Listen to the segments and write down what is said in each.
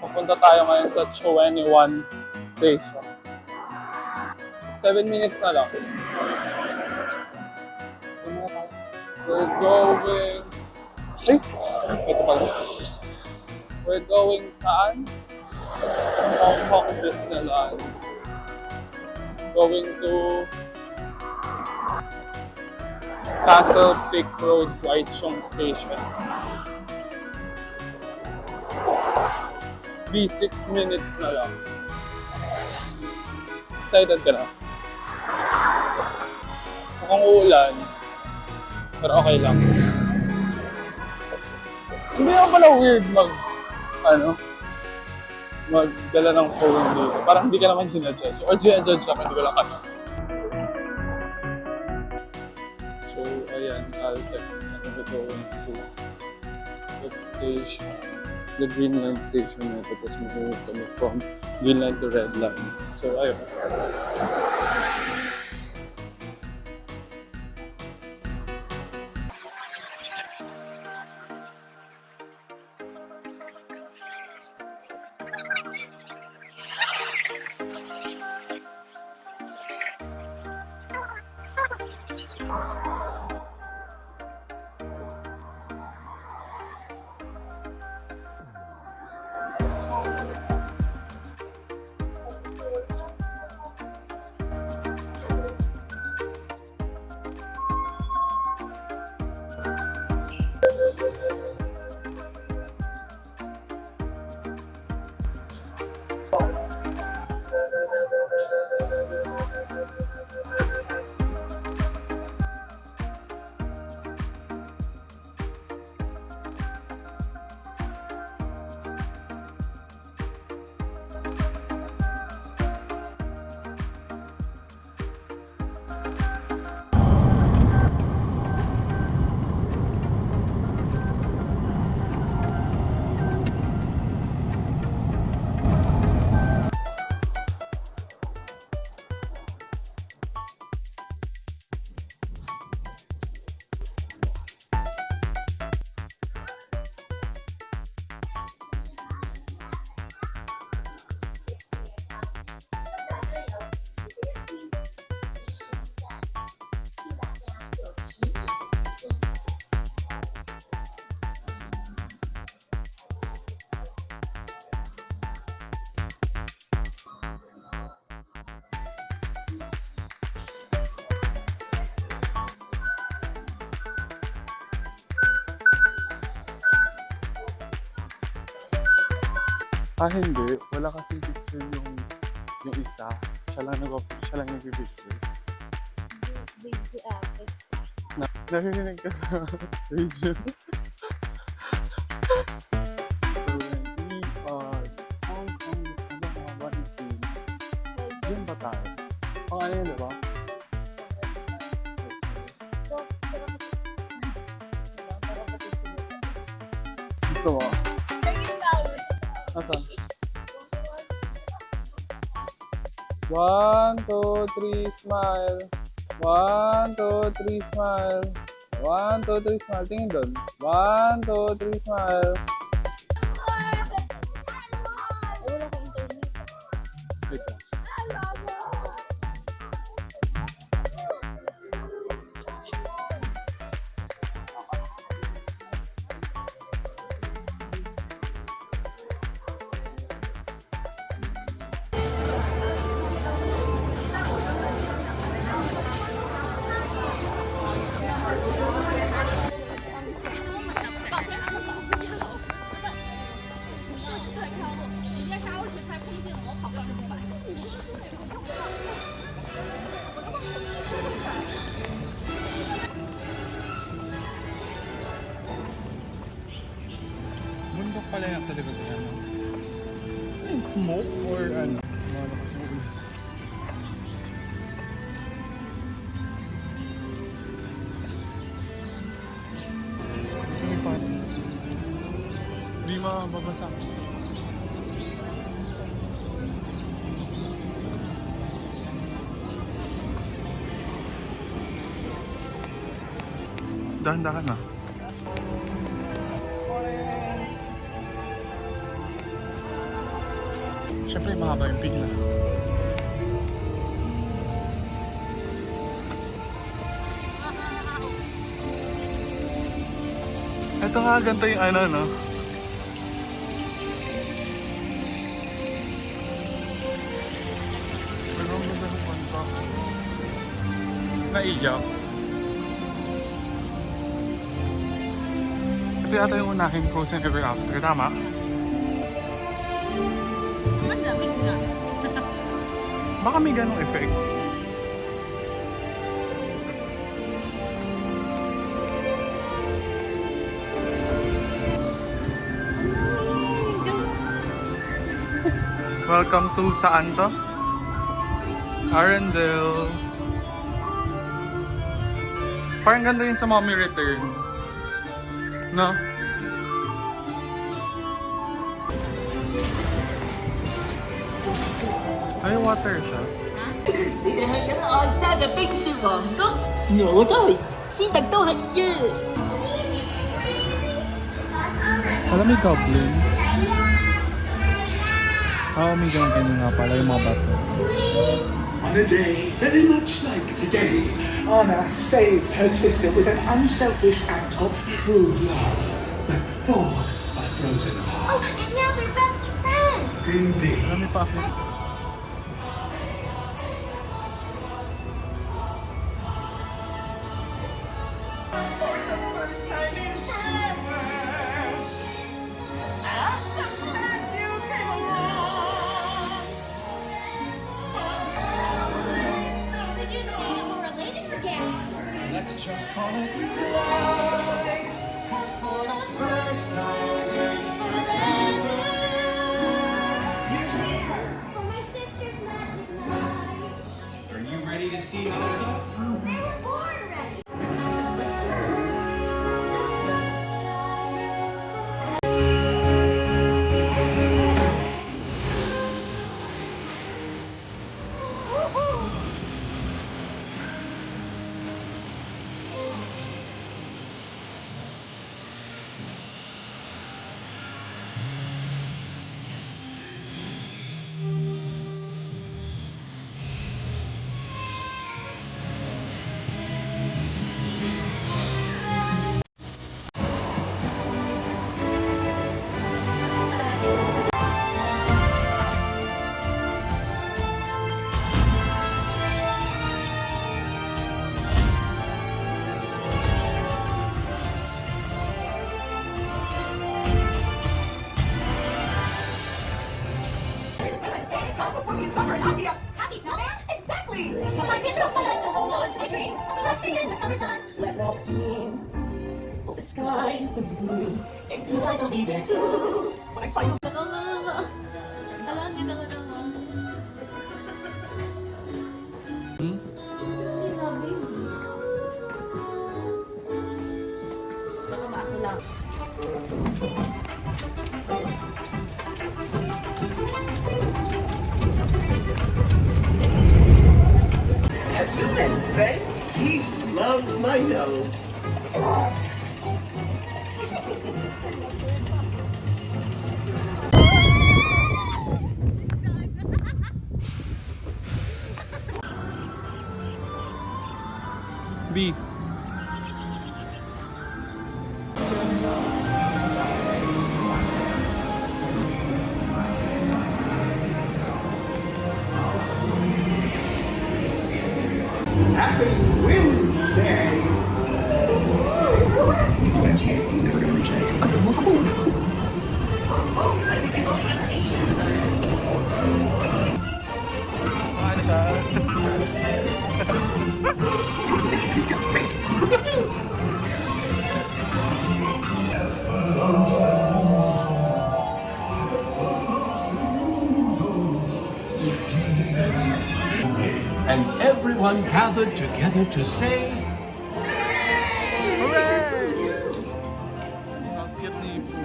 Pupunta tayo ngayon sa 21 station. 7 minutes na lang. We're going... Ay! Ito pala. We're going saan? Hong Kong Disneyland. Going to Castle Peak Road, Taichung Station. Be 6 minutes na lang. Excited ka na? Mukhang uulan. Pero okay lang. Hindi naman pala weird magdala ng phone dito. Parang hindi ka naman ginajudge. O ginajudge ako, hindi ko lang kata. So, ayan, Altex. We're going to that station. The Green Line station na ito. Tapos mag-move kami from Green Line to Red Line. So, ayun. Hindi. Wala kasing picture yung isa. Siya lang nag-picture. Big si ate. Narinig ka sa video. Hong Kong Yun ba tayo? Ano yun, diba? Gusto mo? Asan? 1, 2, 3, smile. 1, 2, 3, smile. 1, 2, 3, smile. Tingin doon. 1, 2, 3, smile. Wala ko internet. Wait lang. Bundok pala yan sa likod niya, no? Smoke or ano? Ano kasi mo ulit. Hindi mababasa. Dahan-dahan na. Siyempre, mahaba yung pila. Ito nga, ganito yung ano, no? Pero ang ganda ng kanta. Naiyak. Ito yata yung unahin Frozen Ever After, tama? Ang lamig nga. Baka may ganong effect. Welcome to saan to? Arendelle. Parang ganda yun sa Mommy Return. No? Ay, water siya. 你哋去緊岸山嘅冰雪皇宮，我都去，斯特都係嘅。 Alam may goblins. May ganyan nga pala yung mga bato. On a day very much like today, Anna saved her sister with an unselfish act of true love that thawed a frozen heart. Oh, and now they're best friends. Indeed. Alam may packet. Did you say that we're related or guess? Let's just call it delight, 'cause for the first time in forever, you're here. For my sister's magic night. Are you ready to see Elsa? They were born ready. Happy snowman? Exactly. But my visual fun to hold on to my dream. I love singing in the summer sun. Just let off steam. Oh, the sky will be blue, and you guys will be there too. When I finally Alam, kita ko naman. Grabe. Baka ba ako lang. Have you met Sven? He loves my nose. B. Happy Wednesday! And everyone gathered together to say, Ang cute ni Ipo.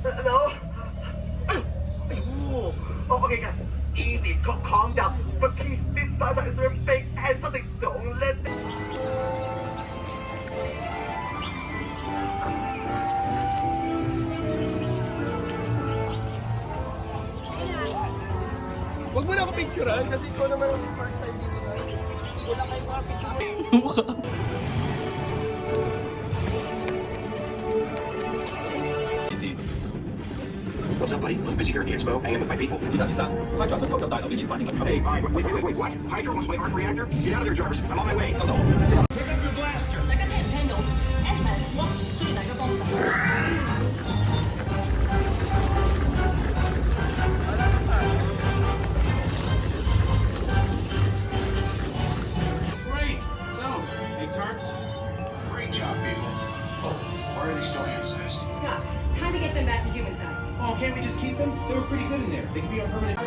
Hello? Ooh. Oh, okay, guys. Easy. Calm down. But please, this data is very fake and something. Don't let me. Huwag mo na ako picturean kasi ikaw naman ang first time dito na. Wala kayo mga picture. What's up, buddy? I'm busy here at the expo, hanging with my people. Okay, fine. Wait, what? Hydra wants my arc reactor? Get out of there, Jarvis. I'm on my way. 大家聽唔聽到 Ant-Man 我需要大家幫手。 Great! So, hey tarts, Great job, people. Oh, why are they still hand-sized? Scott, time to get them back to human size. oh, can't we just keep them? They were pretty good in there. They could be our permanent.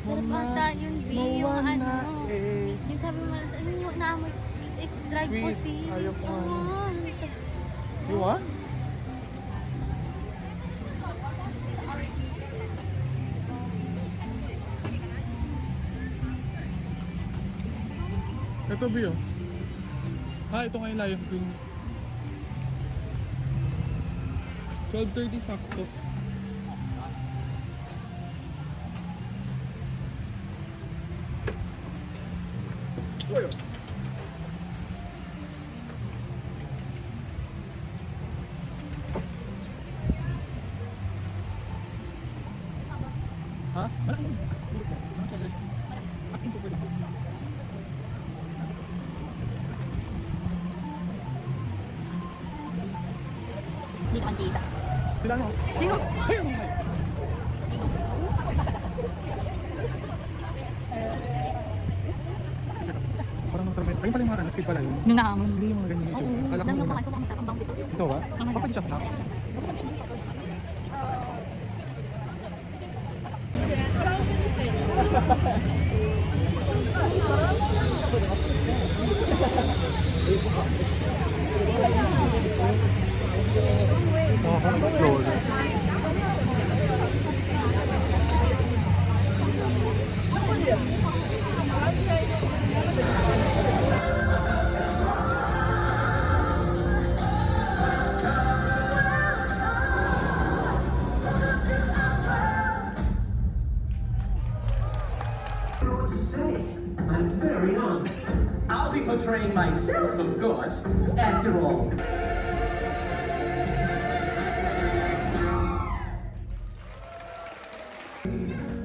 Sarap ata yun, di. Yung ano. Yung sabi mo, ano yung naamoy? It's dried Sweet. pussy. Ayaw ko nga. Ah, You want? Ito, Bio. Ito nga yung Lion King. 12:30 sakto. Ha? Hindi naman kita. Sila ano? Sino? Parang mag-travel. Ayun pala yung mga speed pala yun. Yung naamoy. Hindi yung mga ganyan yung itsura. Kala ko Dami yung yung mga... pakaso kung masarap ang bang bito. Ito ba? Baka di siya snap. What to say? I'm very honored. I'll be portraying myself, of course. After all.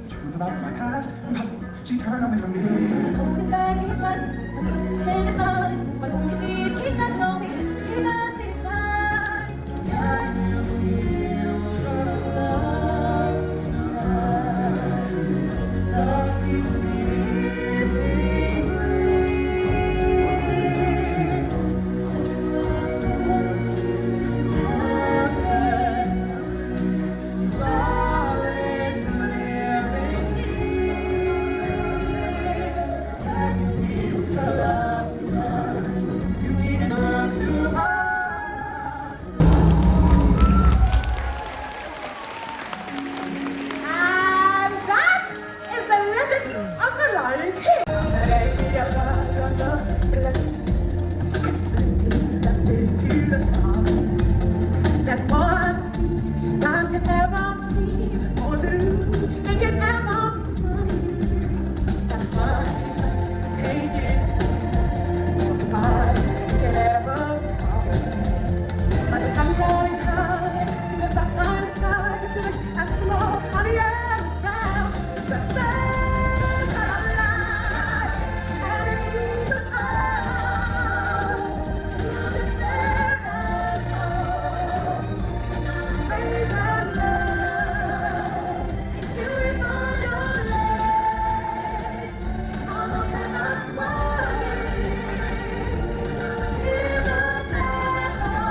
Truth about my past, impossible. She turned on me from me. He's holding back his heart, but wasn't playing solid. But only we cannot know is the chaos inside. Can you feel the love tonight? Love is sleeping breeze. Nothing's perfect. Flowers clearing leaves. Can you feel the love tonight? You need to look to high. And that is the legend of the Lion King. Into the sun. That's what man can ever see or do. They can ever turn. That's what take it. To find you can ever find. But the sun going high to the sapphire sky, to big and slow on the air ground. The sun alive and into the sun. The sparrow, brave and love, till we find your legs on the cannot worry. In the circle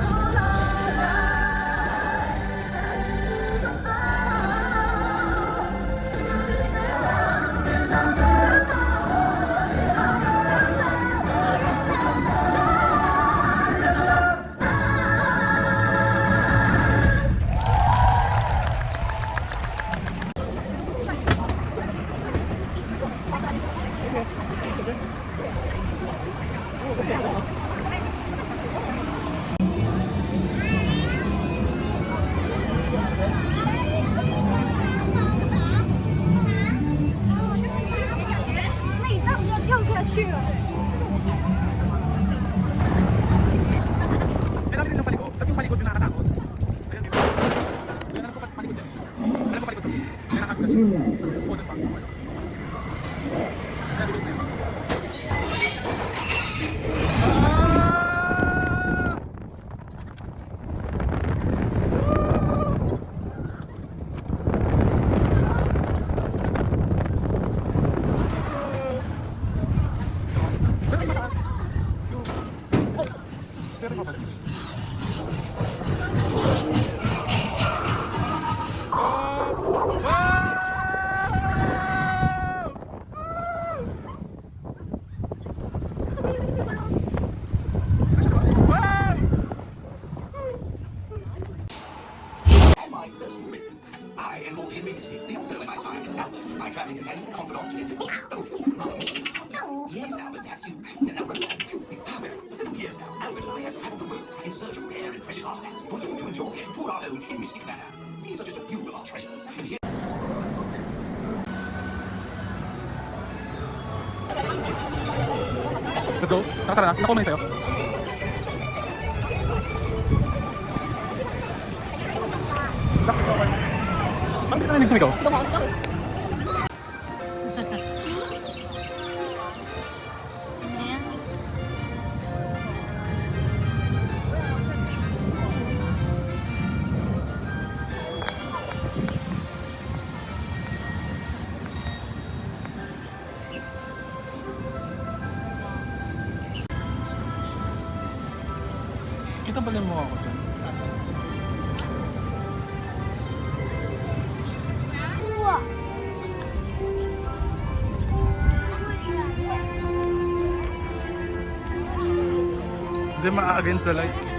of life, and the Kailangan din ng palikod. Kasi yung palikod yung nakakatakot. Ayan, di ba? Kailangan ko palikod dyan. Kailangan ko palikod dyan. Kaya nakagulat siya. O, doon pa. Kaya bilis na yun. And my personal residence. I am Lord Henry Mystic, the author of my science Albert, my traveling companion, confidant, Yes, Albert, that's you. Well, for several years now, Albert and I have traveled the world in search of rare and precious artifacts for you to enjoy as we tour our home in Mystic Manor. These are just a few of our treasures. And here Let's go. Nakasara na. Nakuha mo yun sa'yo. Bakit ka narinig sumigaw? Ayan. Kita ba yung mukha ko dyan? Suwa. Kasi ma-against the lights.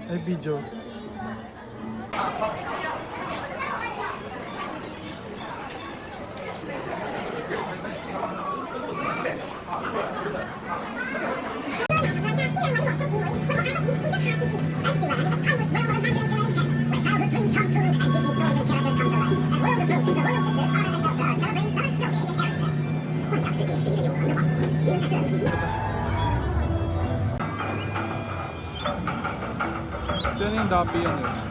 Ay, video. Diyan yung dapi yan eh.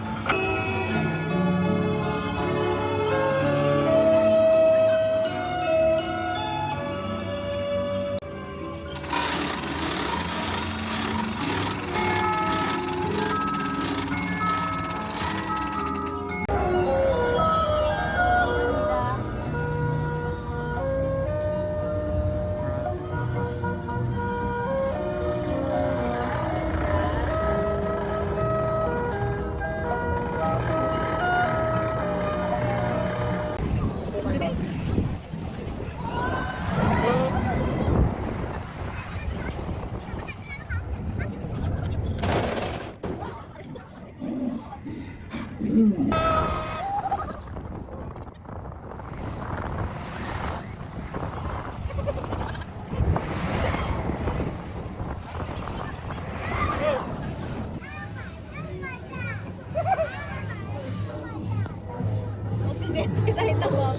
Kita hitang mo.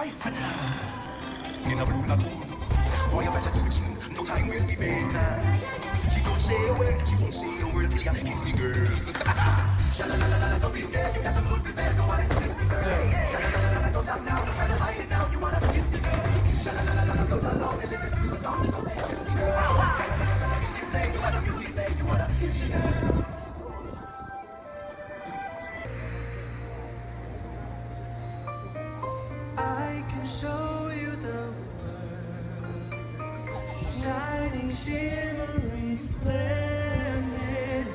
You never knew that. Boy, you better do it soon. No time will be better. She don't say a word, she won't say a word till you kiss me, girl. Sha-la-la-la-la, don't be scared, you got the mood prepared, don't wanna kiss me, girl. Sha-la-la-la-la, don't stop now, don't try to hide it now, you wanna kiss me, girl. Sha-la-la-la-la, float along and listen to the song, this song say kiss me, girl. Sha-la-la-la-la, music play, you wanna really say, you wanna kiss me, girl. I can show you the world, shining, shimmering, splendid.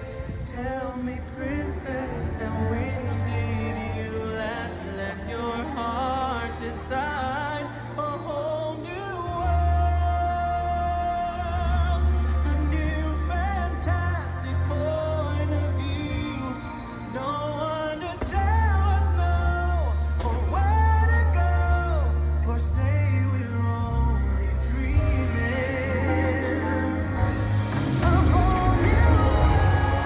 Tell me, princess, and when did you last let your heart decide? A whole new world, a new fantastic point of view. No one to tell us no, or where to go, or say we're only dreaming. A whole new world,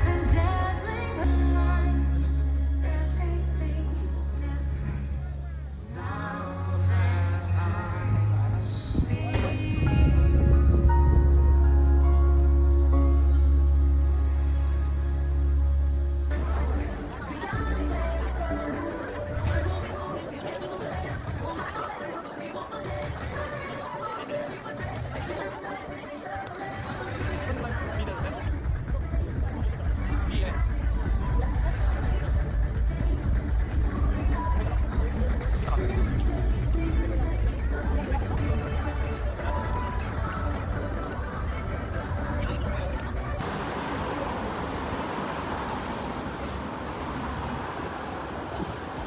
and dazzling lights. Everything's different now that I see.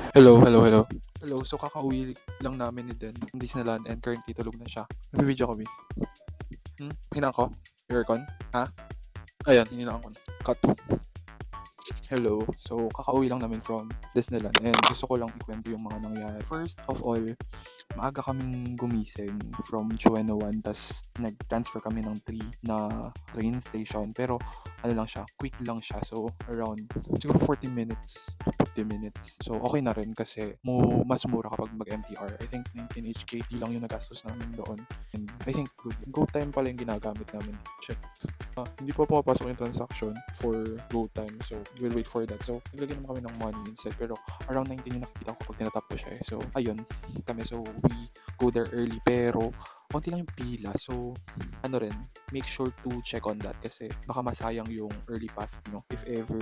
Hello, hello, hello. Hello, so kakauwi lang namin ni Den ng Disneyland and currently tulog na siya. Nag-video kami. Hinang ko? Your aircon? Ha? Ayan, hinilang ko. Cut. Hello. So, kakauwi lang namin from Disneyland and gusto ko lang ikwento yung mga nangyari. First of all, maaga kaming gumising from Chuen 1 tas nag-transfer kami ng 3 na train station. Pero, ano lang siya, quick lang siya. So, around siguro 40 minutes to 50 minutes. So, okay na rin kasi mas mura kapag mag-MTR. I think 19 HKD lang yung nagastos namin doon. And I think good. GoTime pala yung ginagamit namin. Check. Hindi pa pumapasok yung transaction for GoTime. So, we'll wait for that. So, naglagay naman kami ng money instead. Pero, around 19 yung nakikita ko pag tinatap ko siya. So, ayun. Kami. So, we go there early. Pero, konti lang yung pila. So, ano rin, make sure to check on that kasi baka masayang yung early pass nyo. If ever,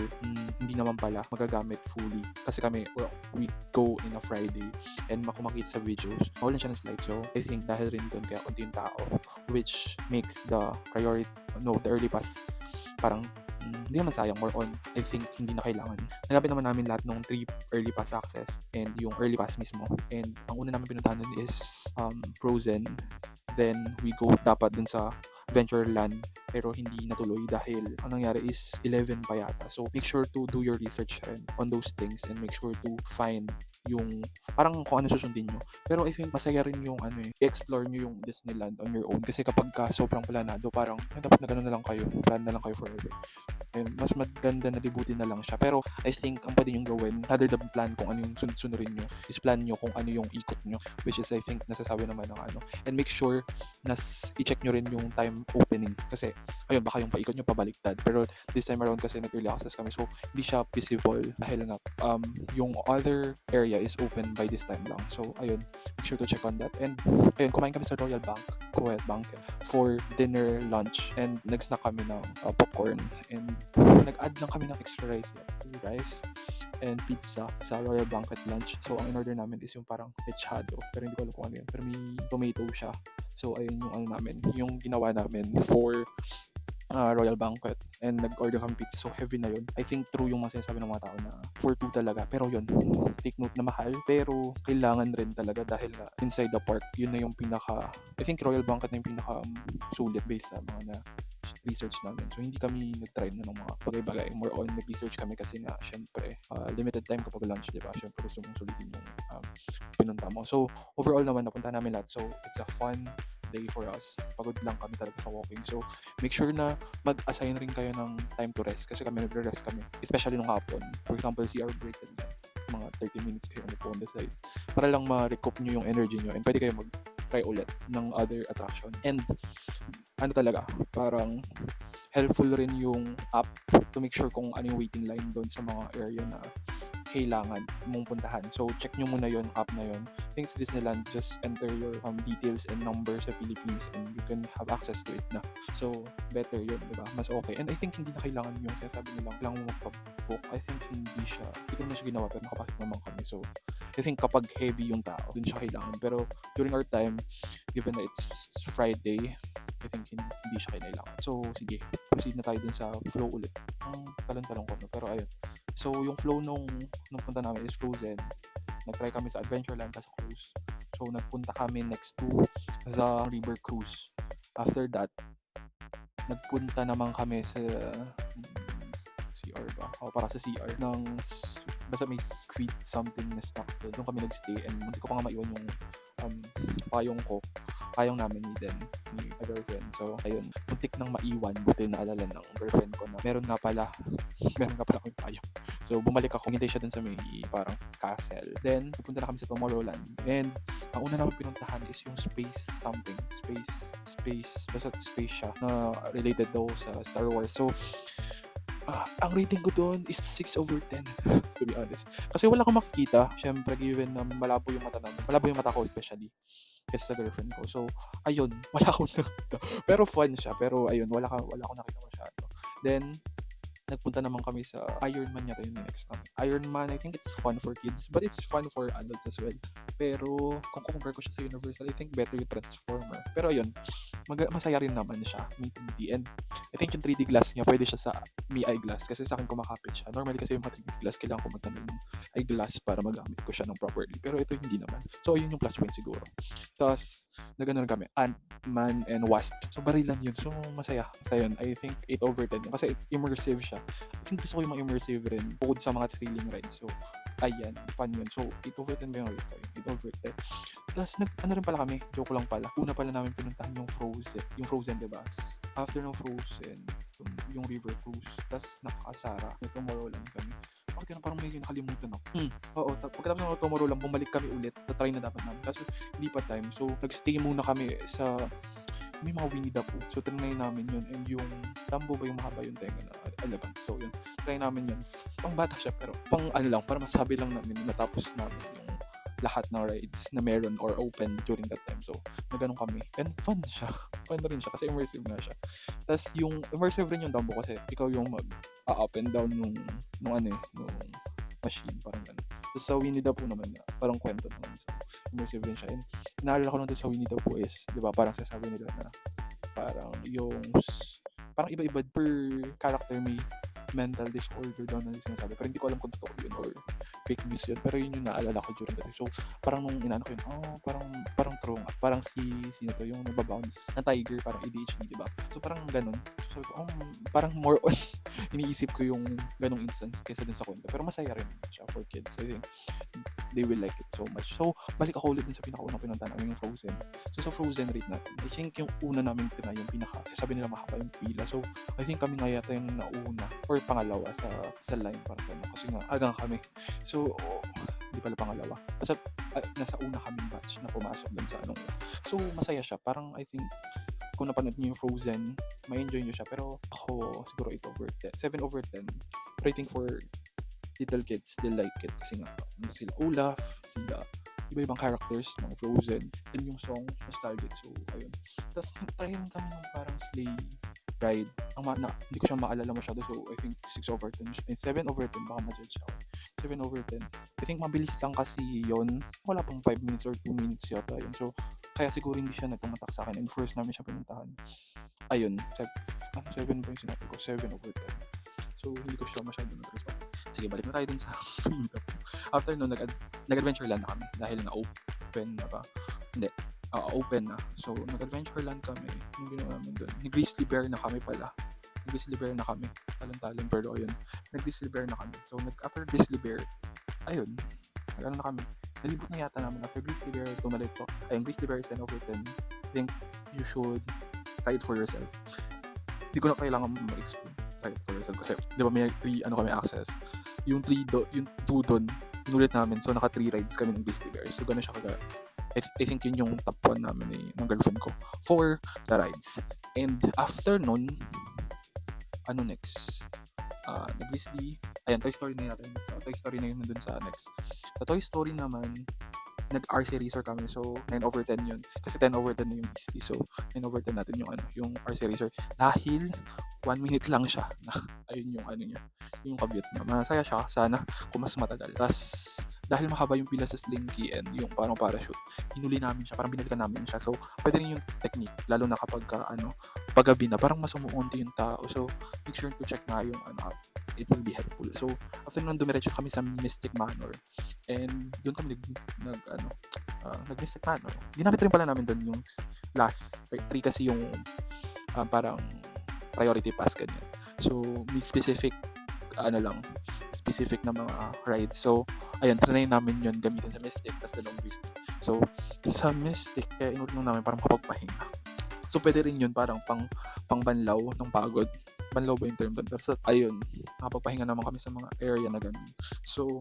hindi naman pala magagamit fully. Kasi kami, we go in a Friday and makita sa videos, mawalan siya ng slide. So, I think dahil rin doon kaya konti yung tao, which makes the early pass parang hindi naman sayang, more on I think hindi na kailangan. Nagapit naman namin lahat ng 3 early pass access and yung early pass mismo. And ang una namin pinuntahan dun is Frozen. Then we go dapat dun sa Adventureland pero hindi natuloy dahil ang nangyari is 11 pa yata. So make sure to do your research rin on those things and make sure to find yung parang kung ano susundin nyo. Pero I think masaya rin yung i-explore nyo yung Disneyland on your own kasi kapag ka sobrang planado parang dapat na gano'n na lang kayo, plan na lang kayo forever. Mas maganda na libutin na lang siya. Pero I think ang pwede nyo gawin rather than plan kung ano yung sunod-sunurin nyo is plan nyo kung ano yung ikot nyo, which is I think nasasabi naman ng and make sure na i-check nyo rin yung time opening kasi ayun baka yung paikot nyo pabaliktad. Pero this time around kasi nag-early access kami so hindi siya visible dahil nga yung other area is open by this time lang. So ayun, make sure to check on that. And ayun, kumain kami sa Royal Banquet for dinner, lunch, and nag-snack kami ng popcorn and nag-add lang kami ng extra rice and pizza sa Royal Banquet lunch. So ang in-order namin is yung parang mechado pero hindi ko alam kung ano yun, pero may tomato siya. So ayun yung ginawa namin for Royal Banquet and nag-order kami pizza. So heavy na yun. I think true yung mga sinasabi ng mga tao na for 2 talaga. Pero yun, take note na mahal. Pero kailangan rin talaga dahil inside the park, yun na yung I think Royal Banquet na yung pinaka sulit based sa mga research namin. So hindi kami nag-try na ng mga bagay-bagay. More on nag-research kami kasi nga syempre limited time kapag lunch, diba? Syempre gusto mong sulitin yung pinunta mo. So overall naman napunta namin lahat. So it's a fun day for us. Pagod lang kami talaga sa walking. So, make sure na mag-assign rin kayo ng time to rest kasi kami nagre-rest kami. Especially nung hapon. For example, CR break and mga 30 minutes kayo umupo on the side para lang ma-recoup nyo yung energy nyo and pwede kayo mag-try ulit ng other attraction. And ano talaga, parang helpful rin yung app to make sure kung ano yung waiting line doon sa mga area na kailangan mong puntahan. So, check nyo muna yung app na yun. Thanks Disneyland, just enter your details and numbers sa Philippines and you can have access to it na. So, better yun, diba? Mas okay. And I think hindi na kailangan yung sinasabi nilang kailangan mo magpa-book. I think hindi ko na siya ginawa pero nakapasok naman kami. So, I think kapag heavy yung tao, dun siya kailangan. Pero during our time, given na it's Friday, I think hindi siya kailangan. So, sige, proceed na tayo dun sa flow ulit. Ang talon-talon ko, no? Pero ayun. So, yung flow nung punta namin is Frozen. Nag-try kami sa Adventureland sa cruise. So, nagpunta kami next to the River Cruise. After that, nagpunta naman kami sa CR ba? O, para sa CR ng basta may squid something na stuck doon. Doon kami nagstay and hindi ko pa nga maiwan yung payong namin ni girlfriend. So, ayun, muntik nang maiwan, buti naalala ng girlfriend ko na meron nga pala kami payong. So, bumalik ako, hintay siya dun sa may parang castle. Then, pupunta na kami sa Tomorrowland. And, ang una namin pinuntahan is yung basta space siya na related daw sa Star Wars. So, ang rating ko doon is 6/10 to be honest. Kasi wala akong makikita. Syempre, given na malabo yung mata ko especially kasi sa girlfriend ko. So, ayun, wala akong nakita. Pero fun siya. Pero ayun, wala akong nakita masyado. Then, nagpunta naman kami sa Iron Man yata yung next namin. Iron Man, I think it's fun for kids, but it's fun for adults as well. Pero, kung compare ko siya sa Universal, I think better yung Transformer. Pero ayun, masaya rin naman siya. May 3D. And I think yung 3D glass niya, pwede siya sa may eyeglass. Kasi sa akin kumakapit siya. Normally kasi yung 3D glass, kailangan ko magtanong ng eyeglass para magamit ko siya ng properly. Pero ito hindi naman. So, ayun yung plus point siguro. Tapos, nagano kami, Ant-Man and Wasp. So, barilan yun. So, masaya. Masaya yun. I think 8/10 yun. Kasi immersive siya. I think gusto ko yung mga immersive rin bukod sa mga thrilling rides. So, ayan, fun yun. So, 8/10 ba yung rate ko? 8/10. Tapos, ano rin pala kami, joke lang pala. Una pala namin pinuntahan yung Frozen, diba? After ng Frozen, yung River Cruise. Tapos, nakakasara. May Tomorrowland kami. Bakit ganun, parang medyo nakalimutan ako. Oo, pagkatapos ng Tomorrowland, bumalik kami ulit. Na-try na dapat namin. Kaso, hindi pa time. So, nagstay muna kami sa may mga Winnie the Pooh. So, trinay namin yun. And yung Dumbo ba yung mahaba yung tenga na alaban. So, yun. Try namin yun. Pang bata siya, pero pang ano lang, para masabi lang namin natapos namin yung lahat ng rides na meron or open during that time. So, nagano'n kami. And fun siya. Fun rin siya kasi immersive nga siya. Tapos, yung immersive rin yung Dumbo kasi ikaw yung up and down nung machine. Parang gano'n. Tapos sa Winnie the Pooh naman na parang kwento naman. So, immersive rin siya. And naalala ko lang doon sa Winnie the Pooh is, di ba, parang sasabi nila na parang parang iba-iba per character may mental disorder daw na sinasabi. Pero hindi ko alam kung totoo yun or fake news yun. Pero yun yung naalala ko during that. So, parang nung inano ko yun, parang true nga. Parang sino to, yung nababounce na tiger, parang ADHD, diba? So, parang ganun. So, sabi ko, parang more on iniisip ko yung ganung instance kaysa dun sa kwento. Pero masaya rin siya for kids. I think they will like it so much. So, balik ako ulit din sa pinakaunang pinuntahan namin yung Frozen. So, sa Frozen rate natin, I think yung una namin pinay yung sabi nila mahaba yung pila. So, I think kami nga yata yung nauna or pangalawa sa line parang gano'n. Kasi nga, agang kami. So, hindi pala pangalawa. Basta, nasa una kaming batch na pumasok dun sa anong. So, masaya siya. Parang, I think, kung napanood niyo yung Frozen, may enjoy niyo siya. Pero ako, siguro 8/10. 7/10. Rating for little kids, they like it. Kasi nga, sila Olaf, sila iba-ibang characters ng Frozen. And yung song, nostalgic. So, ayun. Tapos, try rin kami ng parang sleigh ride. Hindi ko siya maalala masyado. So, I think 6/10. 7/10. Baka ma-judge ako. 7/10. I think mabilis lang kasi yon. Wala pang 5 minutes or 2 minutes yata yun. So, kaya siguro hindi siya nagpumatak sa akin. And first namin siya pinuntahan. Ayun. 7 ba yung sinabi ko? 7/10. So, hindi ko siya masyado nag-respect. Sige, balik na tayo dun sa after nun, nag-Adventureland na kami. Dahil na-open na ba? Hindi. Open na. So, nag-Adventureland kami. Yung ginawa namin doon. Nag-Grizzly Bear na kami pala. Nag-Grizzly Bear na kami. Talon-talon. Pero ayun. Nag-Grizzly Bear na kami. So, after Grizzly Bear, ayun. Nag-ano na kami. Nalibot na yata namin. After Grizzly Bear, tumalit ko. Ayun, Grizzly Bear is 10/10. I think you should try it for yourself. Hindi ko na kailangan mag-explain. Try it for yourself. Kasi, di ba may 3 kami access. Yung 2 doon, Pinulit namin. So, naka 3 rides kami ng Grizzly Bear. So, gano'n siya kagaya. I think yun yung top 1 namin ng girlfriend ko for the rides. And after nun, ano next? Nag-Grizzly. Ayan, Toy Story na natin. So, Toy Story na yun dun sa next. Sa Toy Story naman, nag-RC Racer kami. So, 9/10 yun. Kasi 10/10 na yung Grizzly. So, 9/10 natin yung RC Racer. Dahil 1 minute lang siya. Ayun yung niya. Yung kabyot niya. Masaya siya. Sana kung mas matagal. Tapos, dahil mahaba yung pila sa Slinky and yung parang parachute, hinuli namin siya. Parang binalikan namin siya. So, pwede rin yung technique. Lalo na kapag paggabi na. Parang mas umuunti yung tao. So, make sure to check nga yung it will be helpful. So, after nun, dumiretso kami sa Mystic Manor. And doon kami nag-Mystic Manor. Ginamit rin pala namin doon yung last 3 kasi yung parang priority pass ganyan. So, may specific specific na mga rides. So, ayun, trinay namin yun gamitin sa Mystic, tas dalawang Grizzly. So, sa Mystic, kaya inulit namin parang kapagpahinga. So, pwede rin yun parang pangbanlaw ng pagod. Banlaw ba yung term doon? Pero ayun, nakapagpahinga naman kami sa mga area na ganun. So,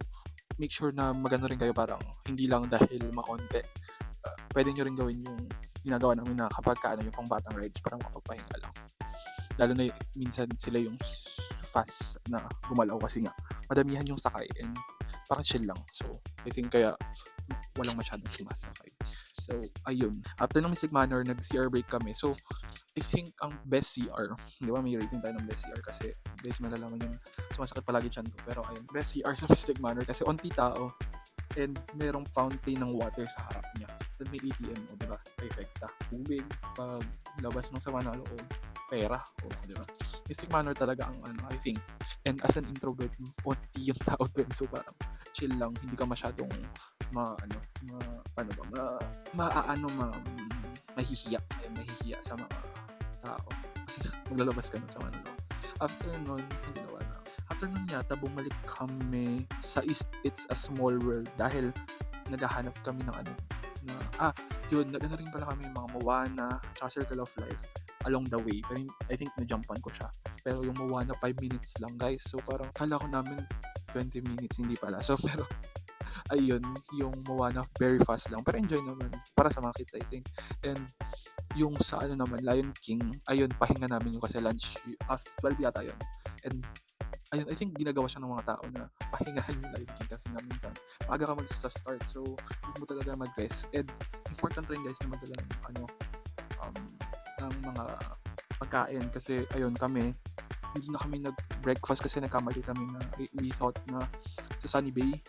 make sure na magano rin kayo parang hindi lang dahil maonte. Pwede nyo rin gawin yung ginagawa namin na kapag yung pangbatang rides parang makapagpahinga lang. Lalo na minsan sila yung fast na gumalaw kasi nga madamihan yung sakay and parang chill lang. So, I think kaya walang masyadong sumasakay. So, ayun. After ng Mystic Manor, nag-CR break kami. So, I think ang best CR, di ba may rating tayo ng best CR kasi guys, malalaman yung sumasakit palagi chan ko. Pero ayun, best CR sa Mystic Manor kasi onti tao and merong fountain ng water sa harap niya. Then may ATM, o diba? Perfecta. Tubig, pag labas ng sama na loob, pera, o diba? Mystic Manor talaga ang I think. And as an introvert, onti yung tao dun. So parang chill lang, hindi ka masyadong mahihiya sa mga tao. Kasi maglalabas ka nun sa mga loob. After nun, ang ginawa na. After nun yata, bumalik kami sa It's a Small World dahil naghahanap kami ng yun, nagano rin pala kami mga Moana, tsaka Circle of Life along the way. Pero I think na-jumpan ko siya. Pero yung Moana, 5 minutes lang, guys. So, parang kala ko namin 20 minutes, hindi pala. So, pero ayun, yung Moana, very fast lang. Pero enjoy naman. Para sa mga kids, I think. And yung sa naman, Lion King, ayun, pahinga namin yung kasi lunch. 12 yata yun. And ayun, I think ginagawa siya ng mga tao na pahingahan yung Lion King kasi nga minsan maaga ka mag-start. So, hindi mo talaga mag-rest. And important rin guys na madala ng mga pagkain kasi ayun kami hindi na kami nag-breakfast kasi nagkamali kami na we thought na sa Sunny Bay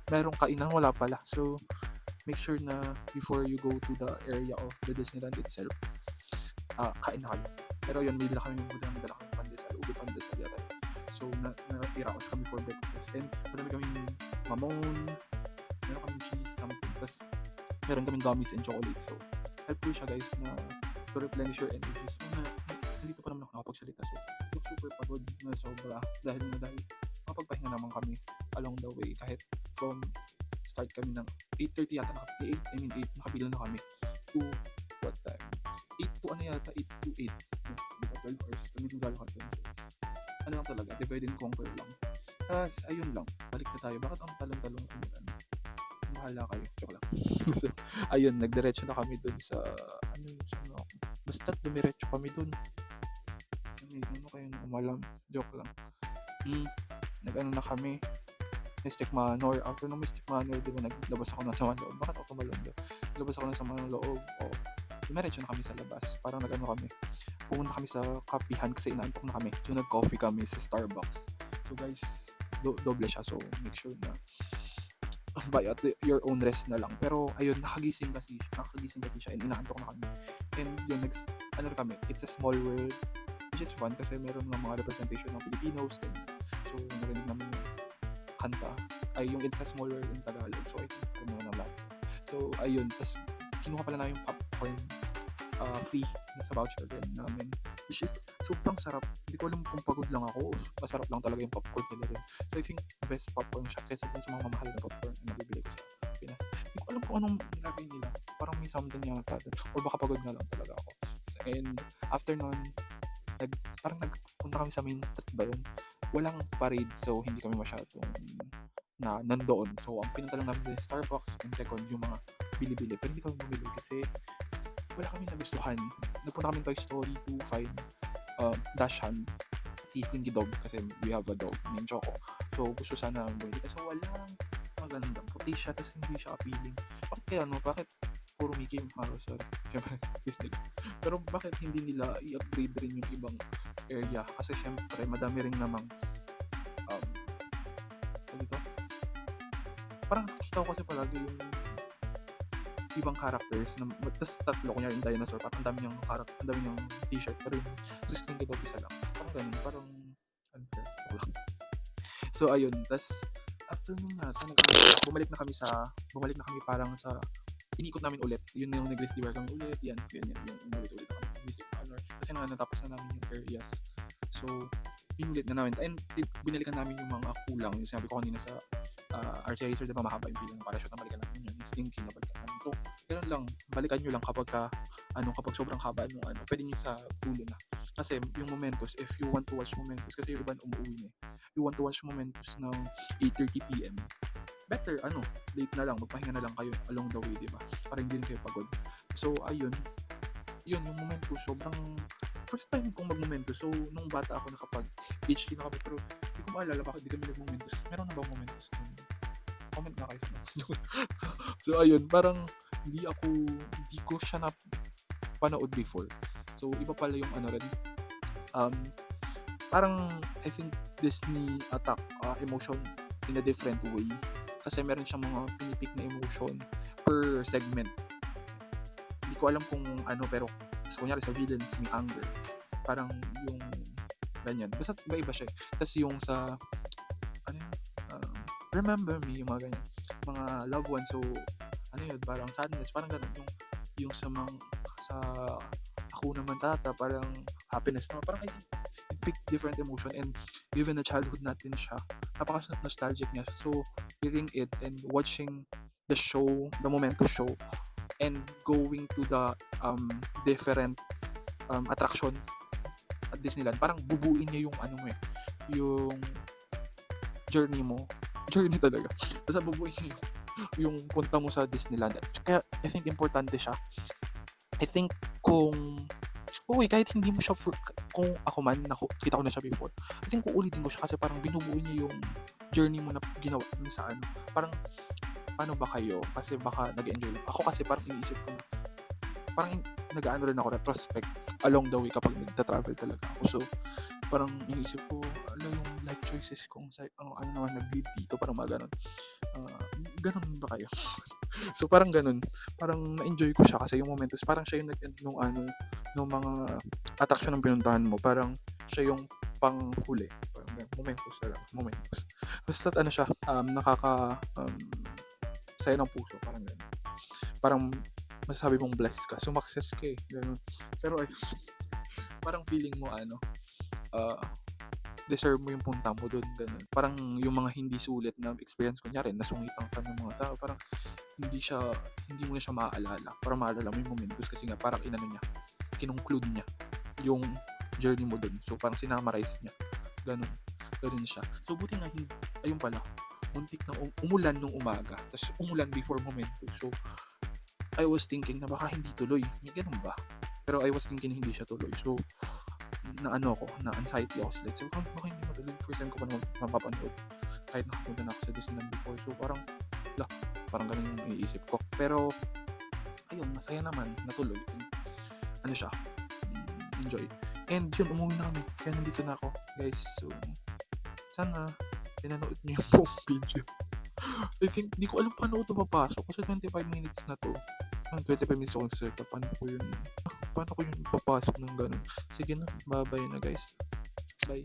merong kainan, wala pala. So, make sure na before you go to the area of the Disneyland itself, kain na kayo. Pero yun, may dala kami pandesal, ube pandesal yata. So, natiraos kami for breakfast. And marami kaming mamon, meron kaming cheese, something. Tapos, meron kaming gummies and chocolates. So, helpful siya guys na to replenish your energies. Nandito pa naman ako nakapagsalita. So, super pagod na sobra. Dahil makapagpahinga naman kami along the way. Kahit from start kami ng 8:30 yata, 8 nakapila na kami to what time? 8 to 8 to 8. 12 hours kami naglalakad doon. So, lang talaga, divide and conquer lang. Tapos, ayun lang, balik na tayo. Bakit ang talong-talong bahala kayo, joke lang. So, ayun, nagdiretso na kami dun sa basta dumiretso kami dun sa may kayo na umalam, joke lang. Na kami Mystic Manor. After ng Mystic Manor, di ba naglabas ako ng sama ng loob? Bakit ako tumalon doon? Naglabas ako ng sama ng loob. Dumiretso na kami sa labas. Parang kami. Pumunta kami sa kapihan kasi inaantok na kami. So, nag-coffee kami sa Starbucks. So, guys, doble siya. So, make sure na buy at your own rest na lang. Pero, ayun, nakagising kasi siya and inaantok na kami. And yun, kami, It's a Small World, which is fun kasi meron mga representation ng Filipinos. And, so, narinig namin yung kanta. Ay, yung It's a Small World in Tagalog. So, I think, na lahat. So, ayun, tas kinuha pala na yung popcorn free sa voucher din namin, which is sobrang sarap. Hindi ko alam kung pagod lang ako o masarap lang talaga yung popcorn nila din. So I think best popcorn shop kaysa dun sa mga mamahal na popcorn na nabibili ko sa Pinas. Hindi ko alam kung anong nilagay nila. Parang may something yata dun. Or baka pagod na lang talaga ako. And after nun, parang nagpunta kami sa Main Street ba yun? Walang parade, so hindi kami masyadong na nandoon. So, ang pinunta lang namin sa Starbucks, and second, yung mga bili-bili. Pero hindi kami bumili kasi wala kami nagustuhan. Nagpunta kami Toy Story to find Dashan, si Stinky Dog, kasi we have a dog named Choco. So, gusto sana bumili. Kasi walang magandang puti siya, tapos hindi siya appealing. Bakit kaya, no? Bakit puro Mickey Mouse? Sorry. Siyempre, Disney. Pero bakit hindi nila i-upgrade rin yung ibang area? Kasi syempre, madami rin namang dito. Parang nakikita ko kasi palagi yung ibang characters na tas tatlo, kunyari yung dinosaur, parang ang dami niyang character, ang dami niyang t-shirt, pero yung Stinky Dog isa lang. Parang ganun, parang unfair. So ayun, tas after nun yata, bumalik na kami parang sa inikot namin ulit. Yun yung nag-Grizzly Bear kami ulit, yan, yung ulit na kami. Mystic Manor. Kasi natapos na namin yung areas. So, pinulit na namin. And binalikan namin yung mga kulang. Yung sinabi ko kanina sa RCI Racer, diba mahaba yung bilang para shoot na balikan namin yun. Yung Stinky na balikan namin. So, ganoon lang. Balikan nyo lang kapag kapag sobrang haba nung pwede nyo sa dulo na. Kasi yung Momentos, if you want to watch Momentos, kasi yung iba umuwi na you want to watch Momentos ng 8:30 PM, better, late na lang, magpahinga na lang kayo along the way, diba? Para hindi rin kayo pagod. So, ayun, yung Momentos, sobrang first time kong mag-Momentos. So, nung bata ako nakapag-HD na kami, pero hindi ko maalala bakit di kami nag-Momentos. Meron na ba Momentos? Comment nga kayo sa So, ayun, parang hindi ko siya na panood before. So, iba pala yung rin. Parang, I think Disney attack emotion in a different way. Kasi meron siyang mga pinipik na emotion per segment. Hindi ko alam kung pero so, kunyari sa villains may anger. Parang yung ganyan. Basta iba-iba siya. Tapos yung sa remember me, yung mga ganyan. Mga loved ones. So, parang sadness. Parang ganun. Yung sa ako naman tata, parang happiness na. Parang I pick different emotion, and given na childhood natin siya, napaka-nostalgic niya. So, hearing it and watching the show, the Momentos show, and going to the different attraction at Disneyland, parang bubuin niya yung yung journey talaga. Basta bubuin niya yung punta mo sa Disneyland. Kaya I think importante siya. I think kahit hindi mo siya kung ako man, kita ko na siya before, I think uulitin ko siya kasi parang binubuo niya yung journey mo na ginawa mo sa parang paano ba kayo? Kasi baka nag-enjoy lang. Ako kasi parang iniisip ko parang nag-aano rin ako retrospect along the way kapag nagta-travel talaga ako. So, parang iniisip ko, yung life choices kong naman nag-lead dito, parang mga ganun. Ganun ba kayo? So, parang ganun. Parang na-enjoy ko siya kasi yung Momentos, parang siya yung nag-end nung mga attraction ng pinuntahan mo. Parang siya yung panghuli. Parang Momentos na lang. Momentos. Basta siya, saya ng puso. Parang ganun. Parang masasabi mong blessed ka. Sumakses ka eh. Ganun. Pero parang feeling mo deserve mo yung punta mo doon, ganun. Parang yung mga hindi sulit na experience, kunyari, nasungitan ka ng mga tao, parang hindi mo na siya maaalala. Para maalala mo yung Momentos kasi nga parang kinongclude niya yung journey mo doon. So parang sinamarize niya. Ganun siya. So buti nga, ayun pala, muntik na umulan nung umaga. Tapos umulan before Momentos. So I was thinking na baka hindi tuloy. Ganun ba? Pero I was thinking hindi siya tuloy. So na anxiety ako. Like, so, baka hindi matuloy. First time ko pa naman mapapanood. Kahit nakapunta na ako sa Disneyland before. So, parang ganun yung iniisip ko. Pero, ayun, masaya naman. Natuloy. And, siya. Enjoy. And yun, umuwi na kami. Kaya nandito na ako, guys. So, sana, pinanood niyo yung buong video. I think, di ko alam paano ito papasok. Kasi 25 minutes na to. 25 minutes ako nagsasalita. Paano ko yun papasok ng ganun. Sige na, bye-bye na guys. Bye.